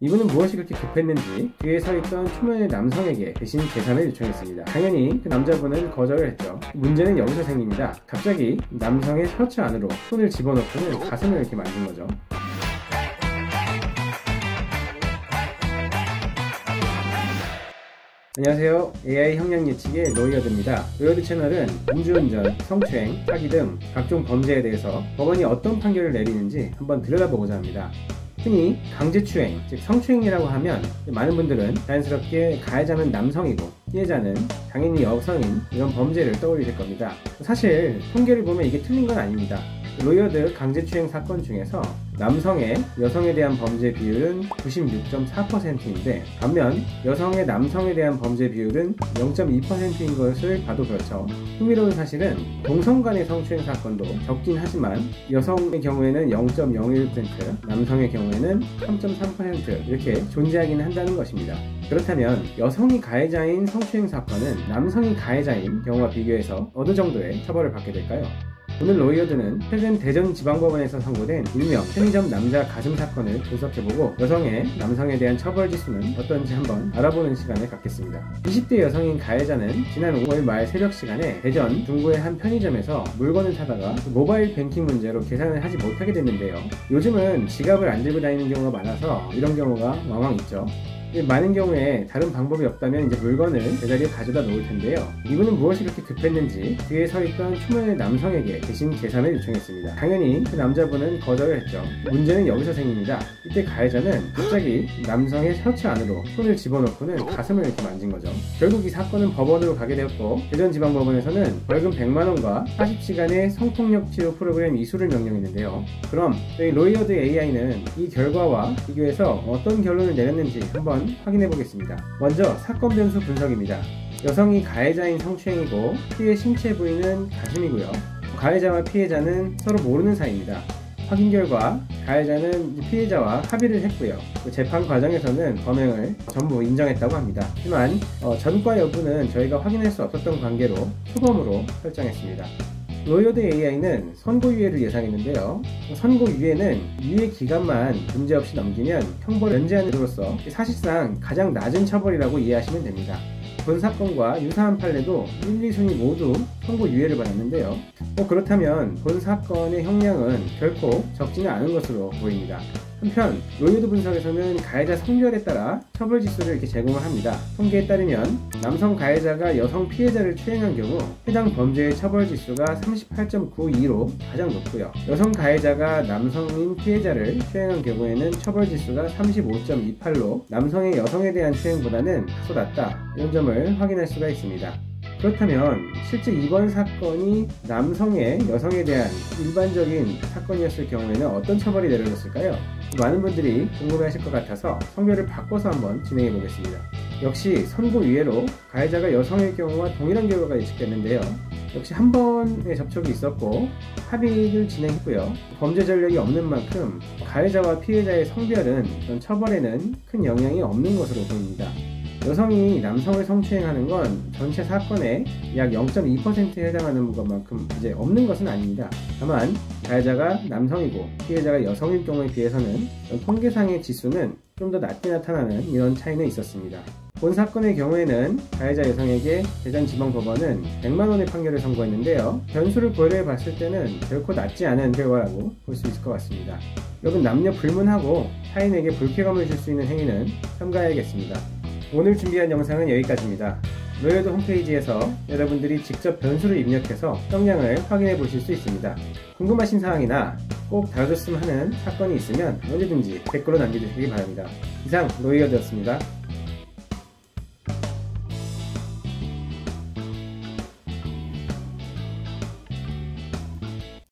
이분은 무엇이 그렇게 급했는지 뒤에 서 있던 초면의 남성에게 대신 계산을 요청했습니다. 당연히 그 남자분은 거절을 했죠. 문제는 여기서 생깁니다. 갑자기 남성의 셔츠 안으로 손을 집어넣고는 가슴을 이렇게 만진 거죠. 안녕하세요. AI 형량 예측의 로이어드입니다. 로이어드 채널은 음주운전, 성추행, 사기 등 각종 범죄에 대해서 법원이 어떤 판결을 내리는지 한번 들여다보고자 합니다. 흔히 강제추행, 즉 성추행이라고 하면 많은 분들은 자연스럽게 가해자는 남성이고 피해자는 당연히 여성인 이런 범죄를 떠올리실 겁니다. 사실 통계를 보면 이게 틀린 건 아닙니다. 로이어드 강제추행 사건 중에서 남성의 여성에 대한 범죄 비율은 96.4%인데 반면 여성의 남성에 대한 범죄 비율은 0.2%인 것을 봐도 그렇죠. 흥미로운 사실은 동성 간의 성추행 사건도 적긴 하지만 여성의 경우에는 0.01%, 남성의 경우에는 3.3% 이렇게 존재하기는 한다는 것입니다. 그렇다면 여성이 가해자인 성추행 사건은 남성이 가해자인 경우와 비교해서 어느 정도의 처벌을 받게 될까요? 오늘 로이어드는 최근 대전지방법원에서 선고된 일명 편의점 남자 가슴 사건을 분석해보고 여성의 남성에 대한 처벌 지수는 어떤지 한번 알아보는 시간을 갖겠습니다. 20대 여성인 가해자는 지난 5월 말 새벽 시간에 대전 중구의 한 편의점에서 물건을 사다가 모바일 뱅킹 문제로 계산을 하지 못하게 됐는데요. 요즘은 지갑을 안 들고 다니는 경우가 많아서 이런 경우가 왕왕 있죠. 많은 경우에 다른 방법이 없다면 이제 물건을 제자리에 가져다 놓을 텐데요. 이분은 무엇이 그렇게 급했는지 뒤에 서 있던 초면의 남성에게 대신 계산을 요청했습니다. 당연히 그 남자분은 거절을 했죠. 문제는 여기서 생깁니다. 이때 가해자는 갑자기 남성의 셔츠 안으로 손을 집어넣고는 가슴을 이렇게 만진 거죠. 결국 이 사건은 법원으로 가게 되었고 대전지방법원에서는 벌금 100만원과 40시간의 성폭력 치료 프로그램 이수를 명령했는데요. 그럼 저희 로이어드 AI는 이 결과와 비교해서 어떤 결론을 내렸는지 한번 확인해 보겠습니다. 먼저 사건 변수 분석입니다. 여성이 가해자인 성추행이고 피해 신체 부위는 가슴이고요. 가해자와 피해자는 서로 모르는 사이입니다. 확인 결과 가해자는 피해자와 합의를 했고요. 재판 과정에서는 범행을 전부 인정했다고 합니다. 하지만 전과 여부는 저희가 확인할 수 없었던 관계로 추범으로 설정했습니다. 로이어드 AI는 선고유예를 예상했는데요. 선고유예는 유예 기간만 문제없이 넘기면 형벌을 면제함으로써 사실상 가장 낮은 처벌이라고 이해하시면 됩니다. 본 사건과 유사한 판례도 1, 2순위 모두 선고유예를 받았는데요. 그렇다면 본 사건의 형량은 결코 적지는 않은 것으로 보입니다. 한편 로이어드 분석에서는 가해자 성별에 따라 처벌 지수를 이렇게 제공을 합니다. 통계에 따르면 남성 가해자가 여성 피해자를 추행한 경우 해당 범죄의 처벌 지수가 38.92로 가장 높고요. 여성 가해자가 남성인 피해자를 추행한 경우에는 처벌 지수가 35.28로 남성의 여성에 대한 추행보다는 다소 낮다, 이런 점을 확인할 수가 있습니다. 그렇다면 실제 이번 사건이 남성의 여성에 대한 일반적인 사건이었을 경우에는 어떤 처벌이 내려졌을까요? 많은 분들이 궁금해하실 것 같아서 성별을 바꿔서 한번 진행해 보겠습니다. 역시 선고유예로 가해자가 여성일 경우와 동일한 결과가 예측됐는데요. 역시 한 번의 접촉이 있었고 합의를 진행했고요. 범죄 전력이 없는 만큼 가해자와 피해자의 성별은 어떤 처벌에는 큰 영향이 없는 것으로 보입니다. 여성이 남성을 성추행하는 건 전체 사건의 약 0.2%에 해당하는 것만큼 이제 없는 것은 아닙니다. 다만 가해자가 남성이고 피해자가 여성일 경우에 비해서는 통계상의 지수는 좀 더 낮게 나타나는 이런 차이는 있었습니다. 본 사건의 경우에는 가해자 여성에게 대전지방법원은 100만원의 판결을 선고했는데요. 변수를 고려해 봤을 때는 결코 낮지 않은 결과라고 볼 수 있을 것 같습니다. 여러분, 남녀 불문하고 타인에게 불쾌감을 줄 수 있는 행위는 삼가해야겠습니다. 오늘 준비한 영상은 여기까지입니다. 로이어드 홈페이지에서 여러분들이 직접 변수를 입력해서 형량을 확인해 보실 수 있습니다. 궁금하신 사항이나 꼭 다뤄줬으면 하는 사건이 있으면 언제든지 댓글로 남겨주시기 바랍니다. 이상 로이어드였습니다.